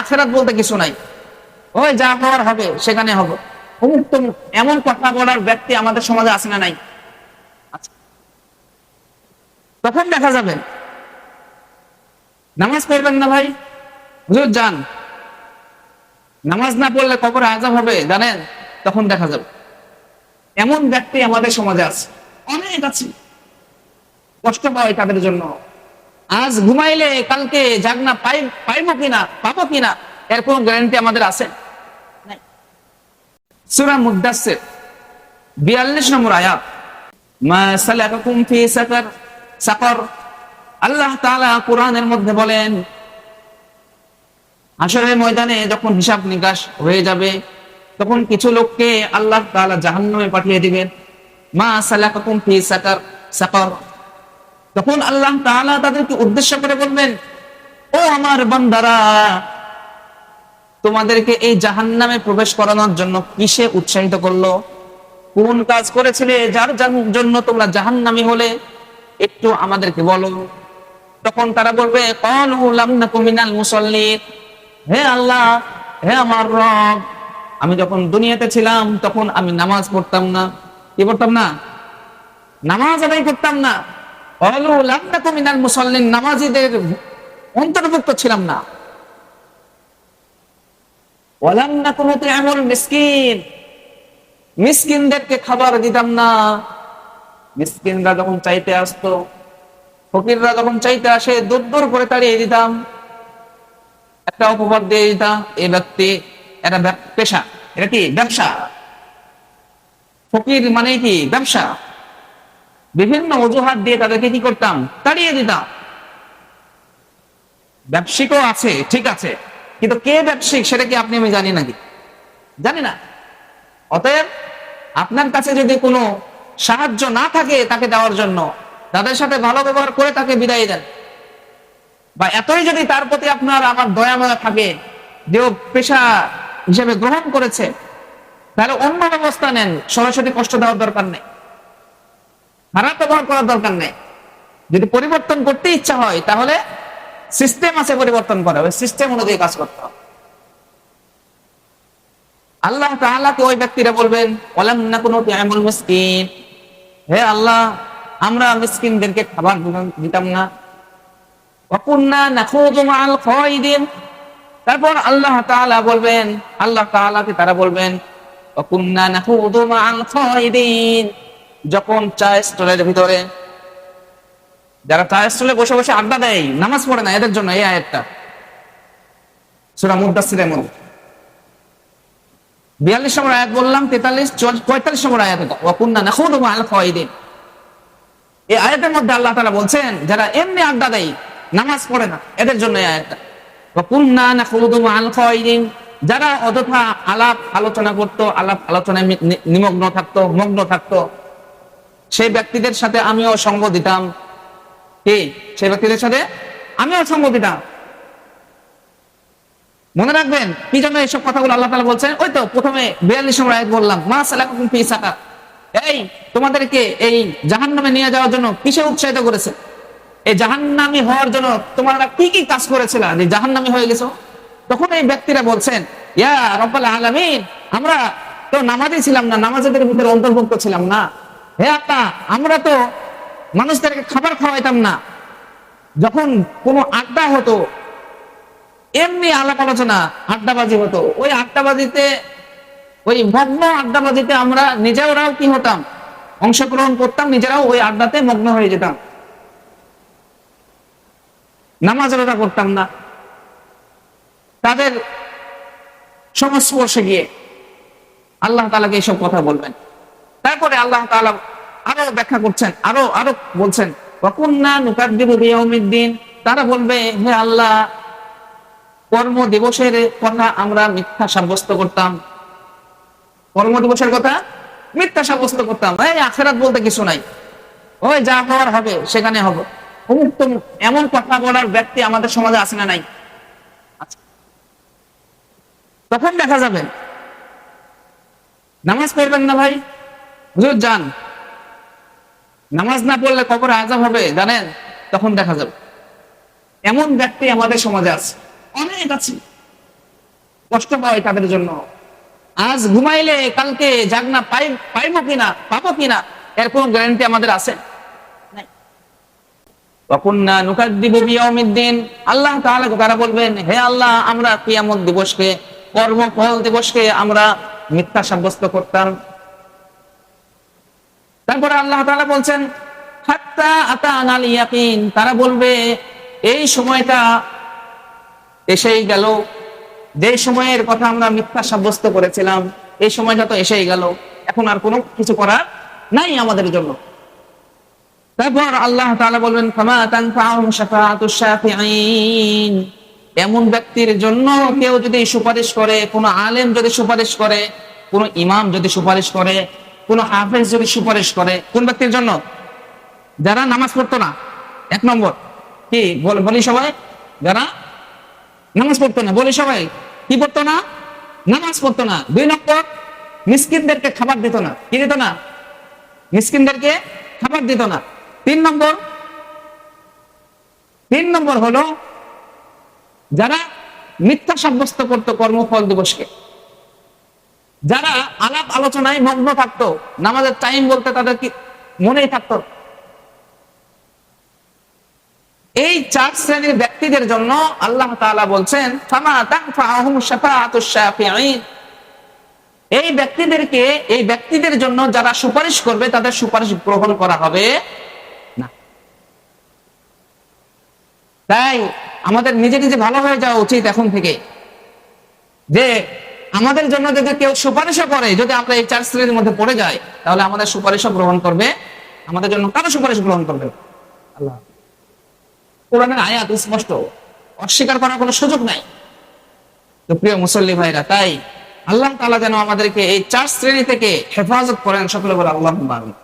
আখেরাত বলতে কিছু নাই, ওই যা হওয়ার হবে সেখানে হবে। অমুক তমুক এমন কথা বলার ব্যক্তি আমাদের সমাজে আছে না নাই? আচ্ছা, তখন দেখা যাবে। নামাজ পড়বেন না ভাই, হুজুর যান, নামাজ না পড়লে কবরে আযাব হবে জানেন, তখন দেখা যাবে। এমন ব্যক্তি আমাদের সমাজে আছে, অনেক আছে। কষ্ট পায় তাদের জন্য। আজ ঘুমাইলে কালকে জাগনা পাইবো কিনা, পাবো কিনা, এর কোন গ্যারান্টি আমাদের আছে? সূরা মুদ্দাসসির 42 নম্বর আয়াত, মা সালাকাকুম ফি সাকার। আল্লাহ তাআলা কোরআনের মধ্যে বলেন, হাশরের ময়দানে যখন হিসাব নিকাশ হয়ে যাবে, তখন কিছু লোককে আল্লাহ তাআলা জাহান্নামে পাঠিয়ে দিবেন। মা সালাকাকুম ফি সাকার। তখন আল্লাহ তাআলা তাদেরকে উদ্দেশ্য করে বলবেন, ও আমার বান্দারা, তোমাদেরকে এই জাহান্নামে প্রবেশ করানোর জন্য কিসে উৎসাহিত করলো? কোন কাজ করেছিলে যার জন্য তোমরা জাহান্নামী হলে? একটু আমাদেরকে বলো। তখন তারা বলবে, ক্বালু লাম নাকু মিনাল মুসাল্লিন। হে আল্লাহ, হে আমার রব, আমি যখন দুনিয়াতে ছিলাম তখন আমি নামাজ পড়তাম না। কি পড়তাম না? নামাজ আদায় করতাম না। ক্বালু লাম নাকু মিনাল মুসাল্লিন, নামাজীদের অন্তর্ভুক্ত ছিলাম না। ওয়ালাম নাকু নুতি'মুল মিসকিন, মিসকিনদেরকে খাবার দিতাম না। মিসকিনরা যখন চাইতে আসতো, ফকিররা যখন চাইতে আসে, দূর দূর করে তাড়িয়ে দিতাম। একটা অপবাদ দিয়ে দিতাম, এই ব্যক্তি এটা পেশা, এটা কি ব্যবসা। ফকির মানে কি ব্যবসা। বিভিন্ন অজুহাত দিয়ে তাদেরকে কি করতাম? তাড়িয়ে দিতাম। ব্যবসায়িকও আছে, ঠিক আছে, কিন্তু কে ব্যবসায়িক সেটা কি আপনি আমি জানি নাকি? জানি না। অতএব আপনার কাছে যদি কোনো সাহায্য না থাকে তাকে দেওয়ার জন্য, তাদের সাথে ভালো ব্যবহার করে তাকে বিদায় দেন। বা এতই যদি তার প্রতি আপনার আমার দয়া মায়া থাকে যে ও পেশা হিসেবে গ্রহণ করেছে, তাহলে অন্য ব্যবস্থা নেন। সরাসরি কষ্ট দেওয়ার দরকার নেই, খারাপ ব্যবহার করার দরকার নেই। যদি পরিবর্তন করতে ইচ্ছা হয় তাহলে সিস্টেম আছে পরিবর্তন করা, ওই সিস্টেম অনুযায়ী কাজ করতে হবে। আল্লাহ তাআলাকে ওই ব্যক্তিরা বলবেন, ওয়ালাম নাকু নুতি'মুল মিসকিন। হে আল্লাহ, আমরা মিসকিনদেরকে খাবার দিতাম না। ওয়া কুননা নাখুযু মা'আল খায়িদিন। তারপর আল্লাহ তাআলা বলবেন, আল্লাহ তাআলাকে তারা বলবেন, ওয়া কুননা নাখুযু মা'আল খায়িদিন। যখন চা স্টলের ভিতরে যারা চা স্টলে বসে বসে আড্ডা দেয়, নামাজ পড়ে না, এদের জন্য এই আয়াতটা সূরা মুদ্দাসসিরের মধ্যে 42 নম্বর আয়াত বললাম, 45 নম্বর আয়াত এটা, ওয়া কুননা নাখুযু মা'আল খায়িদিন। এই আয়াতের মধ্যে আল্লাহ তাআলা বলছেন, যারা এমনি আড্ডা দেয়, নামাজ পড়ে না, এদের জন্য এই আয়াতটা। ওয়া কুননা নাখুযু মা'আল খায়িদিন, যারা অযথা আলাপ আলোচনা করতো, আলাপ আলোচনায় মগ্ন থাকতো, সেই ব্যক্তিদের সাথে আমিও সঙ্গ দিতাম। কি? সেই ব্যক্তিদের সাথে আমিও সঙ্গ দিতাম। মনে রাখবেন কি জন্য এইসব কথাগুলো আল্লাহ তাআলা বলছেন? ওই তো প্রথমে 42 নম্বর আয়াত বললাম, মা সালাকাকুম ফি সাকার। এই তোমাদেরকে এই জাহান্নামে নিয়ে যাওয়ার জন্য কিসে উৎসাহিত করেছে? এই জাহান্নামী হওয়ার জন্য তোমরা কি কি কাজ করেছিল যে জাহান্নামী হয়ে গেছো? তখন এই ব্যক্তিরা বলছেন, ইয়া রাব্বাল আলামিন, আমরা তো নামাজি ছিলাম না, নামাজীদের ভিতরে অন্তর্ভুক্ত ছিলাম না। হে আল্লাহ, আমরা তো মানুষদেরকে খাবার খাওয়াইতাম না। যখন কোনো আড্ডা হতো, এমনি আলাপ আলোচনা আড্ডাবাজি হতো, ওই আড্ডাবাজিতে, ওই মগ্ন আড্ডাবাজিতে আমরা নিজেরাও কি হতাম? অংশগ্রহণ করতাম, নিজেরাও ওই আড্ডাতে মগ্ন হয়ে যেতাম। নামাজ রোজা করতাম না তাদের সংস্পর্শে গিয়ে। আল্লাহ তাআলাকে এইসব কথা বলবেন। তারপরে আল্লাহ তাআলা আরো ব্যাখ্যা করছেন, আরো বলছেন, ওয়া কুননা নুকাদ্দিবু বিয়াউমিদ্দিন। তারা বলবে, হে আল্লাহ, কর্ম দিবসের কথা আমরা মিথ্যা সাব্যস্ত করতাম। কর্ম দিবসের কথা মিথ্যা সাব্যস্ত করতাম। এই আখিরাত বলতে কিছু নাই, ওই যা হওয়ার হবে সেখানে হবে। অমুক তমুক এমন কথা বলার ব্যক্তি আমাদের সমাজে আছে না নাই? আচ্ছা, তখন দেখা যাবে। নামাজ পড়বেন না ভাই, হুজুর যান, নামাজ না পড়লে কবরে আযাব হবে জানেন, তখন দেখা যাবে। এমন ব্যক্তি আমাদের সমাজে আছে, অনেক আছে। কষ্ট পায় তাদের জন্য। আজ ঘুমাইলে কালকে জাগনা পাইবো কিনা, পাবো কিনা, এর কোনো গ্যারান্টি আমাদের আছে? ওয়াকুন্না নুকাদ্দিবু বিয়াউমিদ্দিন, আল্লাহ তাআলা তারা বলবেন, হে আল্লাহ, আমরা কিয়ামত দিবসকে, কর্মফল দিবসকে আমরা মিথ্যা সাব্যস্ত করতাম। তারপরে আল্লাহ তাআলা বলছেন, হাত্তা আতানাল ইয়াকিন, তারা বলবে এই সময়টা এসেই গেল, যে সময়ের কথা আমরা মিথ্যা সাব্যস্ত করেছিলাম, এই সময়টা তো এসেই গেল, এখন আর কোনো কিছু করার নাই আমাদের জন্য। তারপর আল্লাহ তাআলা বলবেন, ফামা তানফাউহুম শাফাআতুশ শাফিঈন, এমন ব্যক্তির জন্য কেউ যদি সুপারিশ করে, কোন আলেম যদি সুপারিশ করে, কোন ইমাম যদি সুপারিশ করে, কোন হাফেজ যদি সুপারিশ করে, কোন ব্যক্তির জন্য? যারা নামাজ পড়তো না। এক নম্বর কি বলি সবাই? যারা নামাজ পড়তো না। বলি সবাই, কি পড়তো না? নামাজ পড়তো না। 2 নম্বর, মিসকিনদেরকে খাবার দিত না। কি দিত না? মিসকিনদেরকে খাবার দিত না। 3 নম্বর হলো যারা মিথ্যা সাব্যস্ত করতো কর্মফল দিবসকে, যারা আলাপ আলোচনায় মগ্ন থাকতো, নামাজের টাইম বলতে তাদের কি মনেই থাকতো। এই 4 শ্রেণীর ব্যক্তিদের জন্য আল্লাহ তাআলা বলছেন, ফামা তানফাউহুম শাফাআতুশ শাফিঈন, এই ব্যক্তিদের জন্য যারা সুপারিশ করবে তাদের সুপারিশ গ্রহণ করা হবে না। তাই আমাদের নিজে নিজে ভালো হয়ে যাওয়া উচিত এখন থেকে, যে আমাদের জন্য যদি কেউ সুপারিশও করে, যদি আমরা এই 4 শ্রেণীর মধ্যে পড়ে যাই, তাহলে আমাদের সুপারিশও গ্রহণ করবে, আমাদের জন্য কারো সুপারিশ গ্রহণ করবে আল্লাহ। কোরআনের আয়াত স্পষ্ট, অস্বীকার করার কোনো সুযোগ নাই। তো প্রিয় মুসল্লি ভাইরা, তাই আল্লাহ তাআলা যেন আমাদেরকে এই 4 শ্রেণী থেকে হেফাজত করেন। সকলে বলে আল্লাহুম্মা আমিন।